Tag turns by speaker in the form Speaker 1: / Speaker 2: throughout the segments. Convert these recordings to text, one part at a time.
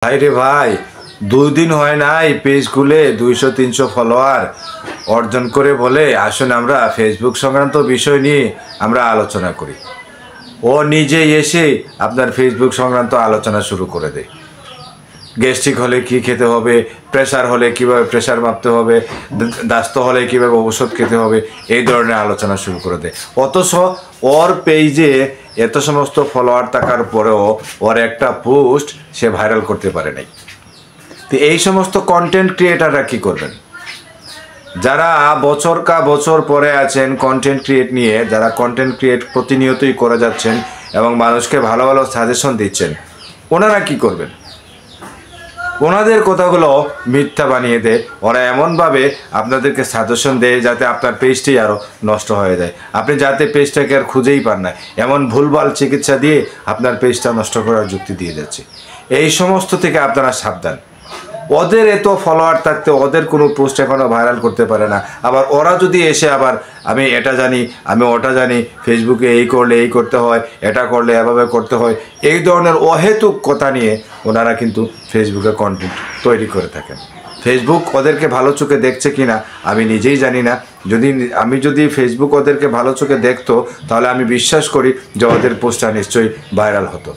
Speaker 1: ভাই রে ভাই, 2 দিন হয় নাই পেজ খুলে 200-300 ফলোয়ার অর্জন করে বলে আসুন আমরা ফেসবুক সংক্রান্ত বিষয় নিয়ে আমরা আলোচনা করি। ও নিজে এসে আপনার ফেসবুক সংক্রান্ত আলোচনা শুরু করে দেয়। গ্যাস্ট্রিক হলে কি খেতে হবে, প্রেশার হলে কিভাবে প্রেশার মাপতে হবে, দাস্ত হলে কিভাবে ঔষধ খেতে হবে, এই ধরনের আলোচনা শুরু করে দেয়। অথচ ওর পেজে এত সমস্ত ফলোয়ার থাকার পরেও ওর একটা পোস্ট সে ভাইরাল করতে পারে নাই। তো এই সমস্ত কন্টেন্ট ক্রিয়েটাররা কি করবেন? যারা বছর পরে আছেন কন্টেন্ট ক্রিয়েট নিয়ে, যারা কন্টেন্ট ক্রিয়েট প্রতিনিয়তই করে যাচ্ছেন এবং মানুষকে ভালো ভালো সাজেশন দিচ্ছেন, ওনারা কি করবেন? ওনাদের কথাগুলো মিথ্যা বানিয়ে দেয়। ওরা এমনভাবে আপনাদেরকে সাজেশন দেয় যাতে আপনার পেজটি আরও নষ্ট হয়ে যায়, আপনি যাতে পেজটাকে আর খুঁজেই পান না, এমন ভুলভাল চিকিৎসা দিয়ে আপনার পেজটা নষ্ট করার যুক্তি দিয়ে যাচ্ছে। এই সমস্ত থেকে আপনারা সাবধান। ওদের এত ফলোয়ার থাকতে ওদের কোনো পোস্ট এখনও ভাইরাল করতে পারে না। আবার ওরা যদি এসে আবার আমি এটা জানি, আমি ওটা জানি, ফেসবুকে এই করলে এই করতে হয়, এটা করলে এভাবে করতে হয়, এই ধরনের অহেতুক কথা নিয়ে ওনারা কিন্তু ফেসবুকে কন্টেন্ট তৈরি করে থাকেন। ফেসবুক ওদেরকে ভালো চোখে দেখছে কি না আমি নিজেই জানি না। যদি ফেসবুক ওদেরকে ভালো চোখে দেখতো তাহলে আমি বিশ্বাস করি যে ওদের পোস্টটা নিশ্চয়ই ভাইরাল হতো।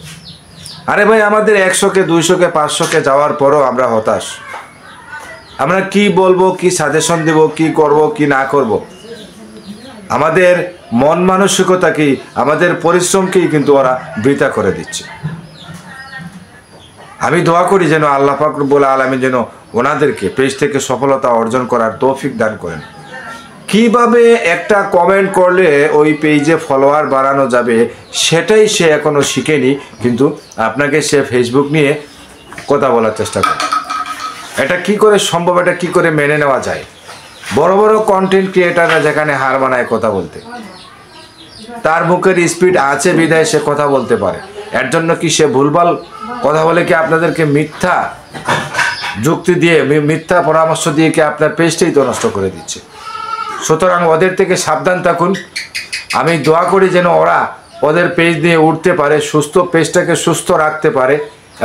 Speaker 1: আরে ভাই, আমাদের 100কে 200কে 500কে যাওয়ার পরও আমরা হতাশ। আমরা কি বলবো, কি সাজেশন দেব, কি করব, কি না করব? আমাদের মন মানসিকতা কি, আমাদের পরিশ্রমকেই কিন্তু ওরা বৃথা করে দিচ্ছে। আমি দোয়া করি যেন আল্লাহ পাক রব্বুল আলামিন যেন ওনাদেরকে পেজ থেকে সফলতা অর্জন করার তৌফিক দান করেন। কিভাবে একটা কমেন্ট করলে ওই পেজে ফলোয়ার বাড়ানো যাবে সেটাই সে এখনও শিখেনি, কিন্তু আপনাকে সে ফেসবুক নিয়ে কথা বলার চেষ্টা করে। এটা কি করে সম্ভব? এটা কি করে মেনে নেওয়া যায়? বড় বড় কন্টেন্ট ক্রিয়েটাররা যেখানে হার মানায় কথা বলতে, তার মুখের স্পিড আছে বিধায় সে কথা বলতে পারে। এর জন্য কি সে ভুলভাল কথা বলে কি আপনাদেরকে মিথ্যা যুক্তি দিয়ে, মিথ্যা পরামর্শ দিয়ে কি আপনার পেজটাই তো নষ্ট করে দিচ্ছে? সুতরাং ওদের থেকে সাবধান থাকুন। আমি দোয়া করি যেন ওরা ওদের পেজ নিয়ে উঠতে পারে, সুস্থ পেজটাকে সুস্থ রাখতে পারে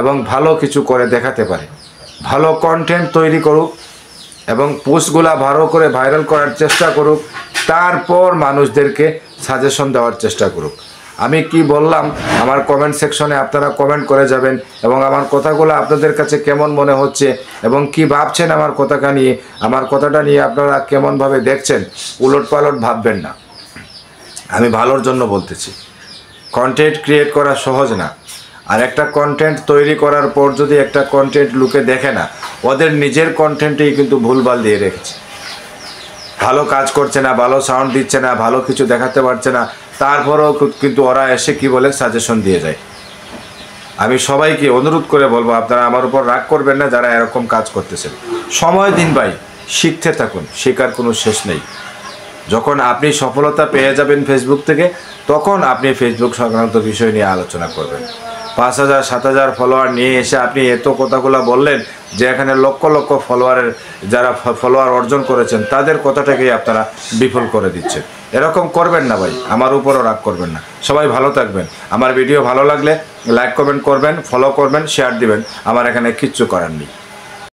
Speaker 1: এবং ভালো কিছু করে দেখাতে পারে, ভালো কন্টেন্ট তৈরি করুক এবং পোস্টগুলা ভালো করে ভাইরাল করার চেষ্টা করুক, তারপর মানুষদেরকে সাজেশন দেওয়ার চেষ্টা করুক। আমি কি বললাম আমার কমেন্ট সেকশনে আপনারা কমেন্ট করে যাবেন এবং আমার কথাগুলো আপনাদের কাছে কেমন মনে হচ্ছে এবং কি ভাবছেন আমার কথাটা নিয়ে আপনারা কেমনভাবে দেখছেন, উলটপালট ভাববেন না। আমি ভালোর জন্য বলতেছি। কন্টেন্ট ক্রিয়েট করা সহজ না। আর একটা কন্টেন্ট তৈরি করার পর যদি একটা কন্টেন্ট লোকে দেখে না, ওদের নিজের কন্টেন্টেই কিন্তু ভুলভাল দিয়ে রেখেছে। ভালো কাজ করছে না, ভালো সাউন্ড দিচ্ছে না, ভালো কিছু দেখাতে পারছে না, তারপরেও কিন্তু ওরা এসে কি বলে সাজেশন দিয়ে যায়। আমি সবাইকে অনুরোধ করে বলবো আপনারা আমার উপর রাগ করবেন না যারা এরকম কাজ করতেছেন। সময় দিন ভাই, শিখতে থাকুন, শেখার কোনো শেষ নেই। যখন আপনি সফলতা পেয়ে যাবেন ফেসবুক থেকে, তখন আপনি ফেসবুক সংক্রান্ত বিষয় নিয়ে আলোচনা করবেন। 5000-7000 ফলোয়ার নিয়ে এসে আপনি এত কথাগুলো বললেন যে এখানে লক্ষ লক্ষ যারা ফলোয়ার অর্জন করেছেন তাদের কথাটাকেই আপনারা বিফল করে দিচ্ছেন। এরকম করবেন না ভাই, আমার উপরও রাগ করবেন না। সবাই ভালো থাকবেন। আমার ভিডিও ভালো লাগলে লাইক কমেন্ট করবেন, ফলো করবেন, শেয়ার দিবেন। আমার এখানে কিচ্ছু করার নেই।